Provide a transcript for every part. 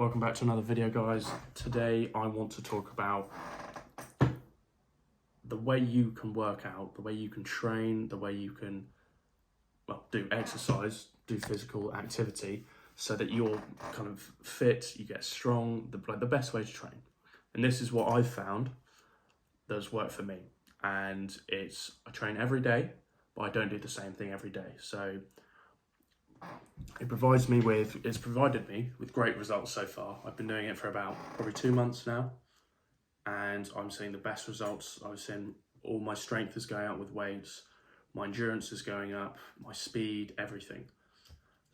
Welcome back to another video, guys. Today I want to talk about the way you can work out, the way you can train, the way you can do exercise, do physical activity so that you're kind of fit, you get strong, the best way to train. And this is what I've found does work for me. And I train every day, but I don't do the same thing every day. So it's provided me with great results so far. I've been doing it for about probably 2 months now, and I'm seeing the best results. I was seeing all my strength is going up with weights, my endurance is going up, my speed, everything.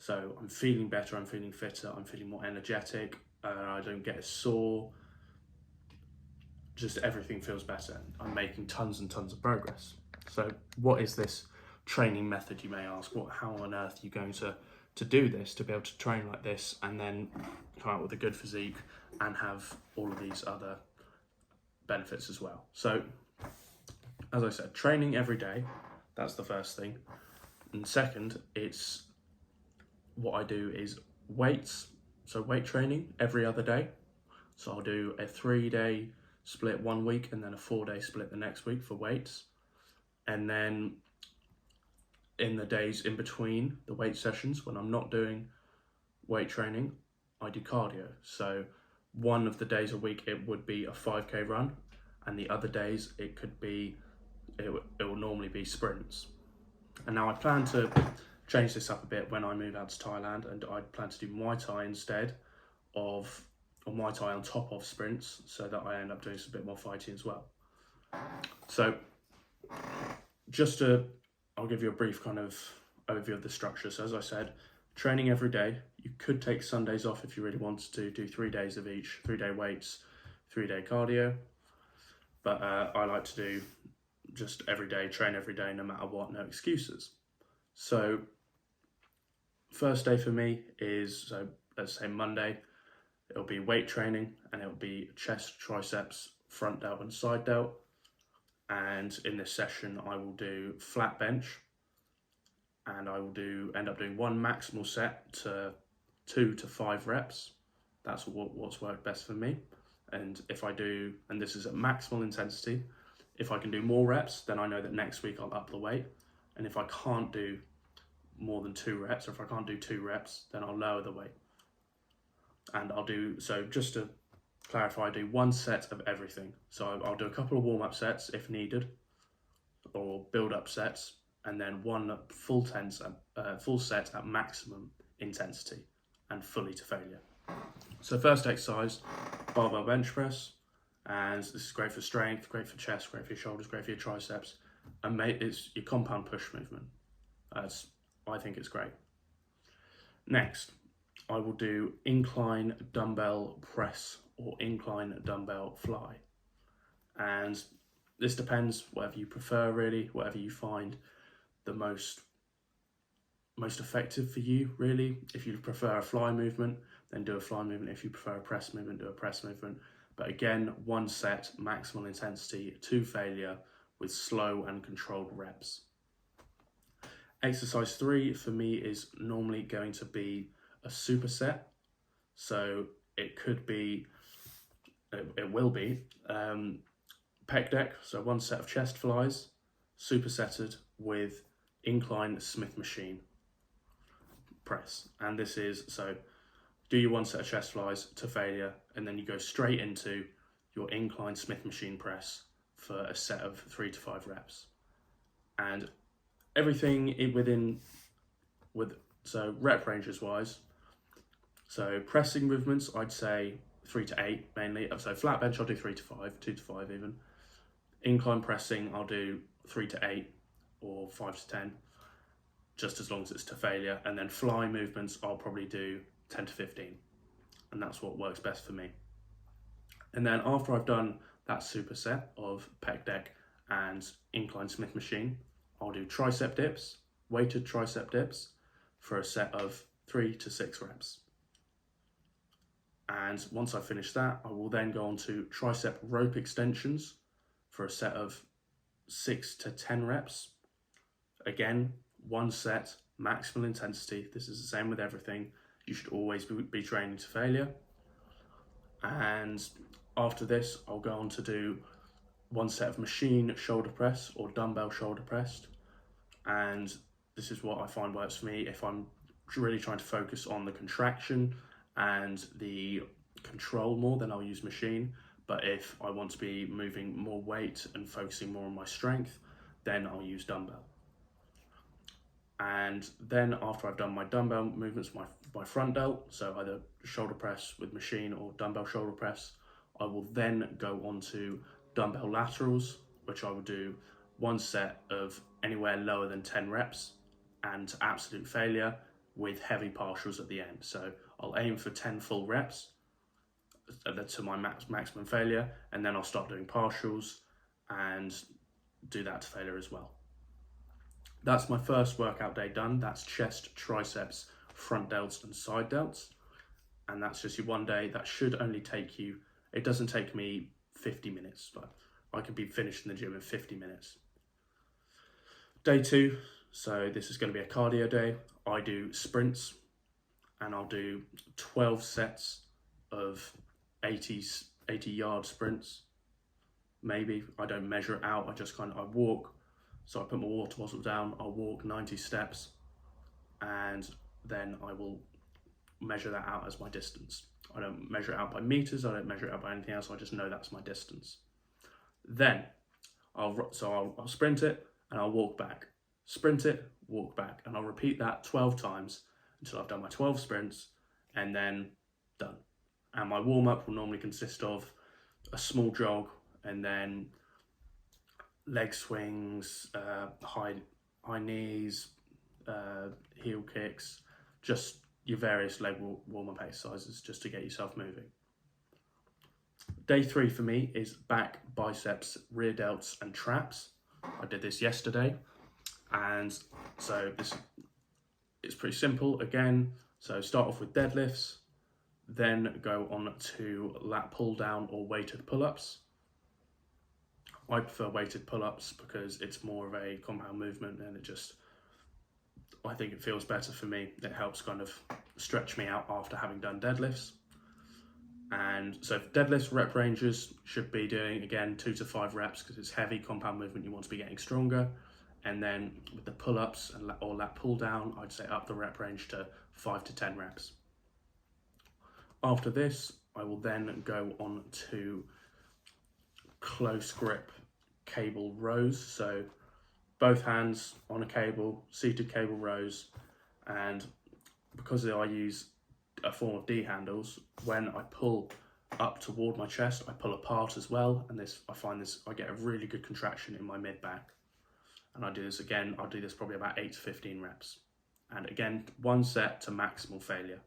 So I'm feeling better, I'm feeling fitter, I'm feeling more energetic, I don't get as sore, just everything feels better. I'm making tons and tons of progress. So what is this training method, you may ask? How on earth are you going to do this, to be able to train like this and then come out with a good physique and have all of these other benefits as well? So as I said, training every day, that's the first thing. And second, it's what I do is weights, so weight training every other day. So I'll do a 3-day split 1 week and then a 4-day split the next week for weights. And then in the days in between the weight sessions, when I'm not doing weight training, I do cardio. So one of the days a week it would be a 5k run, and the other days it will normally be sprints. And now I plan to change this up a bit when I move out to Thailand, and I plan to do Muay Thai instead of, or Muay Thai on top of sprints, so that I end up doing a bit more fighting as well. So I'll give you a brief kind of overview of the structure. So as I said, training every day. You could take Sundays off if you really wanted to, do 3 days of each, 3-day weights, 3-day cardio. But I like to do just every day, train every day, no matter what, no excuses. So first day for me is, so let's say Monday, it'll be weight training, and it'll be chest, triceps, front delt and side delt. And in this session, I will do flat bench, and I will end up doing one maximal set to 2 to 5 reps. That's what's worked best for me. And and this is at maximal intensity, if I can do more reps, then I know that next week I'll up the weight. And if I can't do more than 2 reps, or if I can't do 2 reps, then I'll lower the weight. And so just to clarify, I do 1 set of everything. So I'll do a couple of warm-up sets if needed, or build-up sets, and then one full set at maximum intensity and fully to failure. So first exercise, barbell bench press, and this is great for strength, great for chest, great for your shoulders, great for your triceps, and it's your compound push movement. I think it's great. Next, I will do incline dumbbell press or incline dumbbell fly. And this depends, whatever you prefer really, whatever you find the most effective for you really. If you prefer a fly movement, then do a fly movement. If you prefer a press movement, do a press movement. But again, 1 set, maximal intensity to failure with slow and controlled reps. Exercise 3 for me is normally going to be a superset. So it will be pec deck, so 1 set of chest flies, supersetted with incline Smith machine press. And this is, so do your 1 set of chest flies to failure, and then you go straight into your incline Smith machine press for a set of 3 to 5 reps. And everything so rep ranges wise, so pressing movements, I'd say 3 to 8 mainly. So flat bench, I'll do 3 to 5, 2 to 5 even. Incline pressing, I'll do 3 to 8 or 5 to 10, just as long as it's to failure. And then fly movements, I'll probably do 10 to 15. And that's what works best for me. And then after I've done that superset of pec deck and incline Smith machine, I'll do tricep dips, weighted tricep dips for a set of 3 to 6 reps. And once I finish that, I will then go on to tricep rope extensions for a set of 6 to 10 reps. Again, 1 set, maximal intensity. This is the same with everything. You should always be training to failure. And after this, I'll go on to do one set of machine shoulder press or dumbbell shoulder press. And this is what I find works for me. If I'm really trying to focus on the contraction and the control more, then I'll use machine. But if I want to be moving more weight and focusing more on my strength, then I'll use dumbbell. And then after I've done my dumbbell movements, my front delt, so either shoulder press with machine or dumbbell shoulder press, I will then go on to dumbbell laterals, which I will do one set of anywhere lower than 10 reps and to absolute failure with heavy partials at the end. So I'll aim for 10 full reps to my maximum failure, and then I'll start doing partials and do that to failure as well. That's my first workout day done. That's chest, triceps, front delts and side delts. And that's just your one day. That should only take you, it doesn't take me 50 minutes, but I could be finished in the gym in 50 minutes. Day 2, so this is going to be a cardio day. I do sprints and I'll do 12 sets of 80 yard sprints. Maybe, I don't measure it out, I walk. So I put my water bottle down, I'll walk 90 steps, and then I will measure that out as my distance. I don't measure it out by meters, I don't measure it out by anything else, I just know that's my distance. Then, I'll sprint it, and I'll walk back. Sprint it, walk back, and I'll repeat that 12 times until I've done my 12 sprints, and then done. And my warm-up will normally consist of a small jog, and then leg swings, high knees, heel kicks, just your various leg warm-up exercises just to get yourself moving. Day 3 for me is back, biceps, rear delts and traps. I did this yesterday, and so it's pretty simple again. So start off with deadlifts, then go on to lat pull down or weighted pull-ups. I prefer weighted pull-ups because it's more of a compound movement, and I think it feels better for me. It helps kind of stretch me out after having done deadlifts. And so deadlifts rep ranges should be doing, again, 2 to 5 reps because it's heavy compound movement, you want to be getting stronger. And then with the pull-ups or lat pull down, I'd say up the rep range to 5 to 10 reps. After this, I will then go on to close grip cable rows, so both hands on a cable, seated cable rows, and because I use a form of D handles, when I pull up toward my chest, I pull apart as well, and I get a really good contraction in my mid back. And I do this again, I'll do this probably about 8 to 15 reps. And again, one set to maximal failure.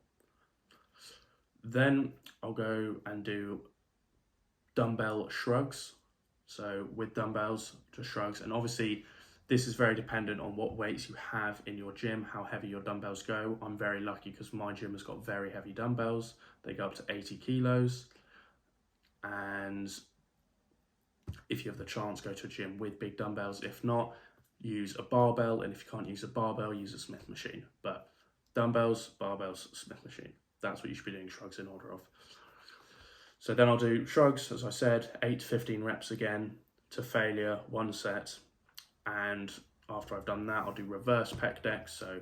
Then I'll go and do dumbbell shrugs. So with dumbbells, just shrugs. And obviously this is very dependent on what weights you have in your gym, how heavy your dumbbells go. I'm very lucky because my gym has got very heavy dumbbells. They go up to 80 kilos. And if you have the chance, go to a gym with big dumbbells. If not, use a barbell. And if you can't use a barbell, use a Smith machine. But dumbbells, barbells, Smith machine. That's what you should be doing shrugs in order of. So then I'll do shrugs, as I said, 8 to 15 reps again to failure, one set. And after I've done that, I'll do reverse pec decks, so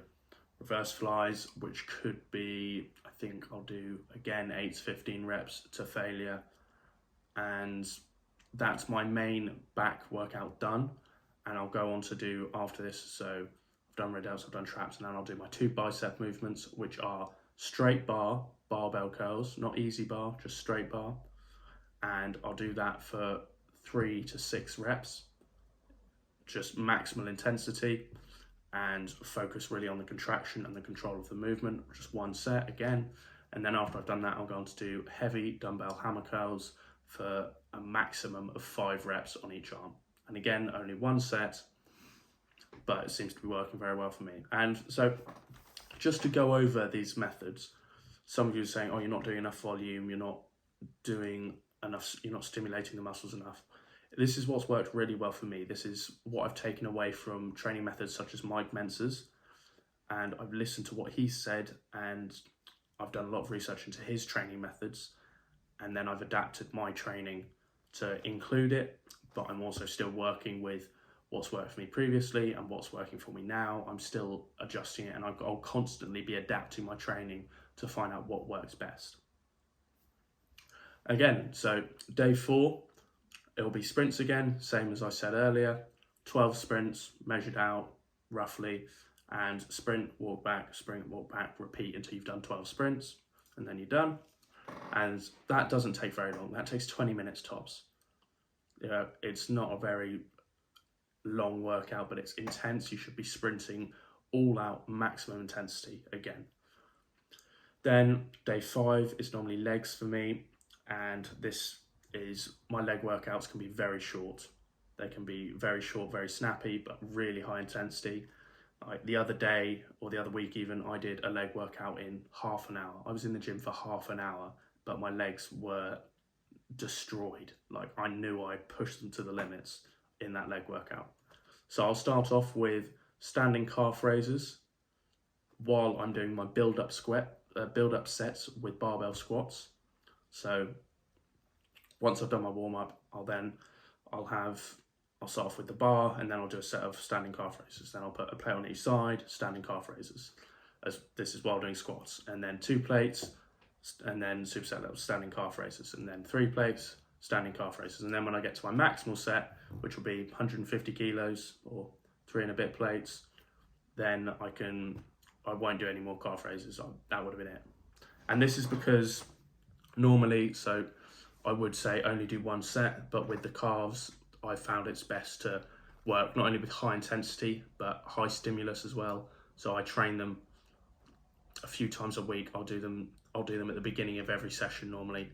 reverse flies, which could be, I think I'll do again 8 to 15 reps to failure. And that's my main back workout done. And I'll go on to do after this, so I've done rear delts, I've done traps, and then I'll do my 2 bicep movements, which are straight bar, barbell curls, not easy bar, just straight bar. And I'll do that for 3 to 6 reps, just maximal intensity, and focus really on the contraction and the control of the movement, just one set again. And then after I've done that, I'll go on to do heavy dumbbell hammer curls for a maximum of 5 reps on each arm. And again, only one set, but it seems to be working very well for me. And so just to go over these methods, some of you are saying, oh, you're not doing enough volume, you're not doing enough, you're not stimulating the muscles enough. This is what's worked really well for me. This is what I've taken away from training methods such as Mike Mentzer's, and I've listened to what he said, and I've done a lot of research into his training methods, and then I've adapted my training to include it, but I'm also still working with what's worked for me previously and what's working for me now. I'm still adjusting it, and I'll constantly be adapting my training to find out what works best. Again, so day 4, it'll be sprints again, same as I said earlier, 12 sprints measured out roughly, and sprint, walk back, repeat until you've done 12 sprints, and then you're done. And that doesn't take very long. That takes 20 minutes tops. It's not a very long workout, but it's intense. You should be sprinting all out, maximum intensity again. Then day 5 is normally legs for me, and this is, my leg workouts can be very short. They can be very short, very snappy, but really high intensity. Like the other day, or the other week even, I did a leg workout in half an hour. I was in the gym for half an hour, but my legs were destroyed. Like, I knew I pushed them to the limits in that leg workout. So I'll start off with standing calf raises while I'm doing my build-up sets with barbell squats. So once I've done my warm-up, I'll start off with the bar, and then I'll do a set of standing calf raises. Then I'll put a plate on each side, standing calf raises. As this is while doing squats. And then 2 plates, and then superset level standing calf raises. And then 3 plates, standing calf raises. And then when I get to my maximal set, which will be 150 kilos or 3 and a bit plates, then I won't do any more calf raises. That would have been it. And this is because normally, so I would say only do 1 set, but with the calves, I found it's best to work not only with high intensity, but high stimulus as well. So I train them a few times a week. I'll do them at the beginning of every session normally.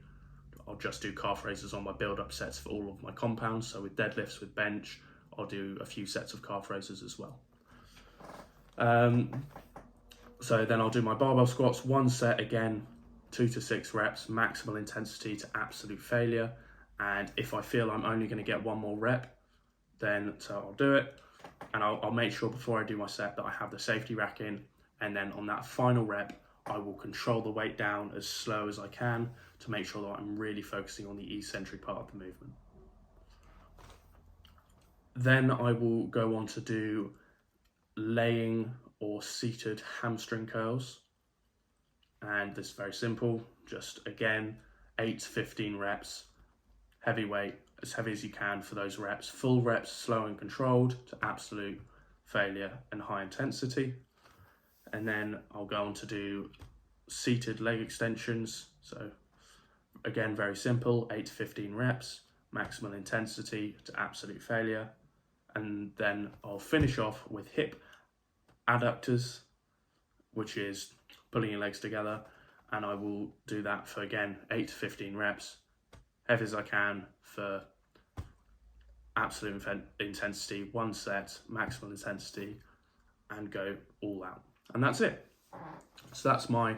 I'll just do calf raises on my build-up sets for all of my compounds. So with deadlifts, with bench, I'll do a few sets of calf raises as well. So then I'll do my barbell squats, 1 set again, 2 to 6 reps, maximal intensity to absolute failure. And if I feel I'm only going to get 1 more rep, then so I'll do it. And I'll make sure before I do my set that I have the safety rack in. And then on that final rep, I will control the weight down as slow as I can to make sure that I'm really focusing on the eccentric part of the movement. Then I will go on to do laying or seated hamstring curls. And this is very simple, just again, 8 to 15 reps, heavy weight, as heavy as you can for those reps, full reps, slow and controlled to absolute failure and high intensity. And then I'll go on to do seated leg extensions. So again, very simple, 8 to 15 reps, maximal intensity to absolute failure. And then I'll finish off with hip adductors, which is pulling your legs together. And I will do that for, again, 8 to 15 reps, heavy as I can for absolute intensity, 1 set, maximal intensity, and go all out. And that's it. So that's my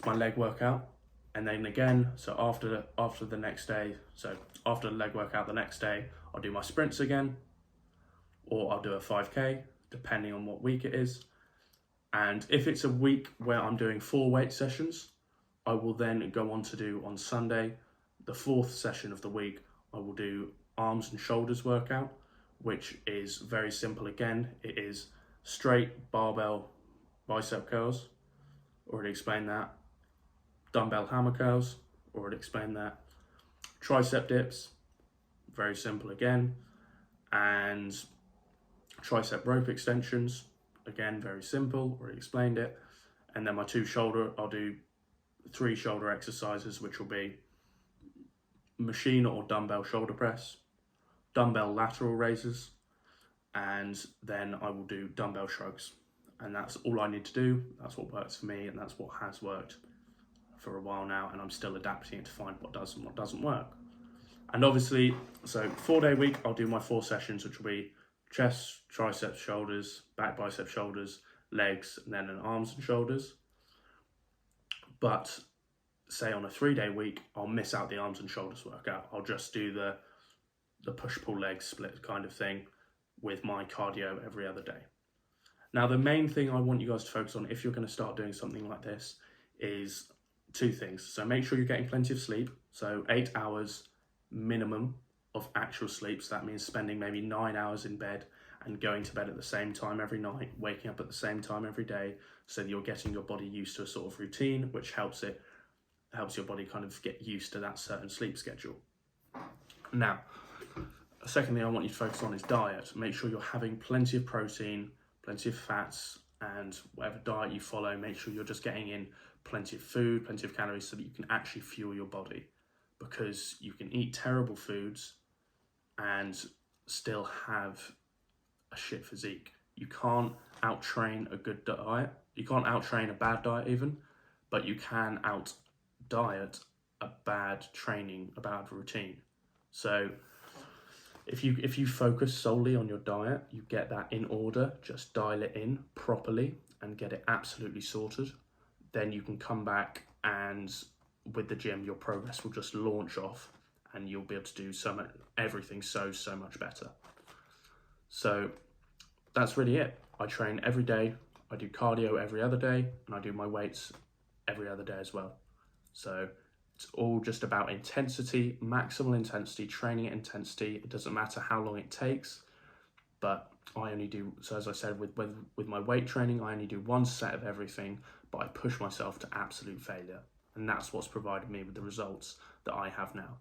leg workout. And then again, so after the next day, so after the leg workout the next day, I'll do my sprints again, or I'll do a 5K, depending on what week it is. And if it's a week where I'm doing 4 weight sessions, I will then go on to do on Sunday, the 4th session of the week, I will do arms and shoulders workout, which is very simple again. It is straight barbell bicep curls, already explained that. Dumbbell hammer curls, already explained that. Tricep dips, very simple again. And tricep rope extensions, again, very simple, already explained it. And then my 2 shoulder, I'll do 3 shoulder exercises, which will be machine or dumbbell shoulder press, dumbbell lateral raises, and then I will do dumbbell shrugs. And that's all I need to do. That's what works for me, and that's what has worked for a while now, and I'm still adapting it to find what does and what doesn't work. And obviously, so 4-day week, I'll do my 4 sessions, which will be chest, triceps, shoulders, back, biceps, shoulders, legs, and then an arms and shoulders. But say on a 3-day week, I'll miss out the arms and shoulders workout. I'll just do the push-pull leg split kind of thing with my cardio every other day. Now, the main thing I want you guys to focus on if you're going to start doing something like this is 2 things. So make sure you're getting plenty of sleep. So 8 hours minimum of actual sleep. So that means spending maybe 9 hours in bed and going to bed at the same time every night, waking up at the same time every day, so that you're getting your body used to a sort of routine, which helps your body kind of get used to that certain sleep schedule. Now, a second thing I want you to focus on is diet. Make sure you're having plenty of protein, plenty of fats, and whatever diet you follow, make sure you're just getting in plenty of food, plenty of calories, so that you can actually fuel your body. Because you can eat terrible foods and still have a shit physique. You can't out-train a good diet. You can't out-train a bad diet even, but you can out-diet a bad training, a bad routine. So if you focus solely on your diet, you get that in order, just dial it in properly and get it absolutely sorted, then you can come back and with the gym, your progress will just launch off and you'll be able to do everything so much better. So that's really it. I train every day, I do cardio every other day, and I do my weights every other day as well. So it's all just about intensity, maximal intensity, training at intensity. It doesn't matter how long it takes, but I only do, so as I said, with my weight training, I only do one set of everything, but I push myself to absolute failure. And that's what's provided me with the results that I have now.